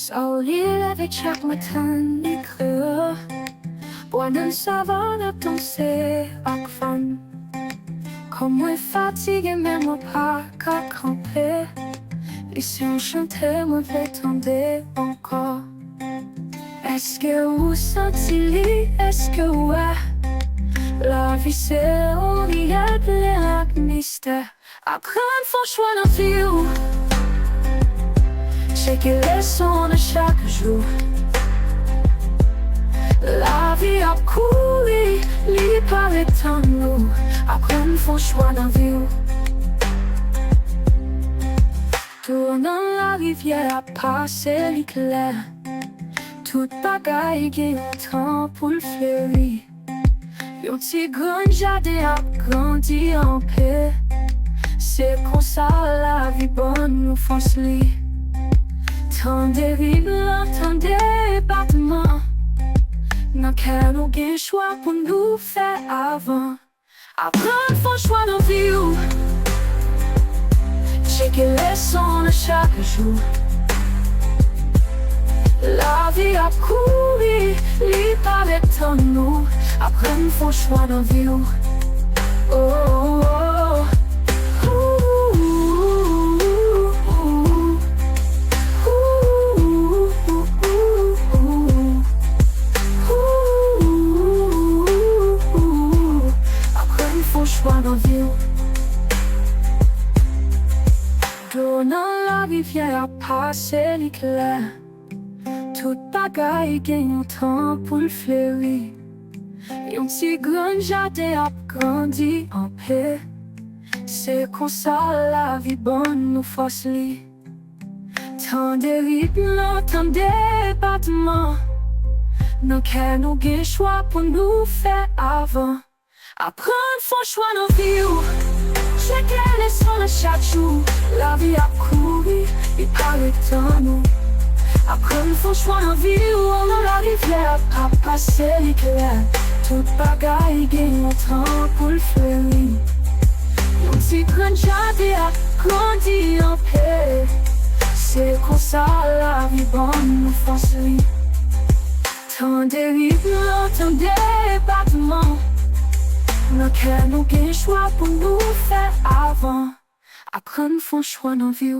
Soleil avec chaque matin i creux Boire savane à danser avec fan Comme moi fatigué mais moi pas qu'à camper Et si on chantait moi prétendais encore Est-ce que vous sentez est-ce que ouais La vie c'est on y est plein de mystère Après un faux choix dans vie Check les sons de chaque jour La vie a couru, li paraît en nous Après un faux choix dans vie Tournant la rivière à passer l'éclair Toute bagaille qui a temps pour le fleurir Yon petit grand jardin a grandi en paix C'est comme ça la vie bonne nous fonce li Tant de rives, tant de battements N'a qu'à nous gain choix pour nous faire avant Apprendre faut choix dans vie Checker les sons de chaque jour La vie a couru, li paraît en nous Apprendre faut choix dans vie Oh, oh, oh. Choix dans vie Donnant la rivière à passer l'éclair Toute bagaille gagne un temps pour le fleurir Yon petit grand jardin a grandi en paix C'est comme ça la vie bonne nous force li Tant de rythmes, tant de battements N'a qu'à nous gain choix pour nous faire avant Apprendre faut choix nos vies Checker les sons de chaque jour La vie a couru, il paraît en nous Apprendre faut choix nos vies On a la rivière à passer l'éclair Toute bagaille gagne un temps pour le fleurir Yon petit grand jardin a grandi en paix C'est comme ça la vie bonne nous fonce li Tant de rives, tant de battements N'a qu'à nous gain choix pour nous faire avant Apprendre faut choix dans vie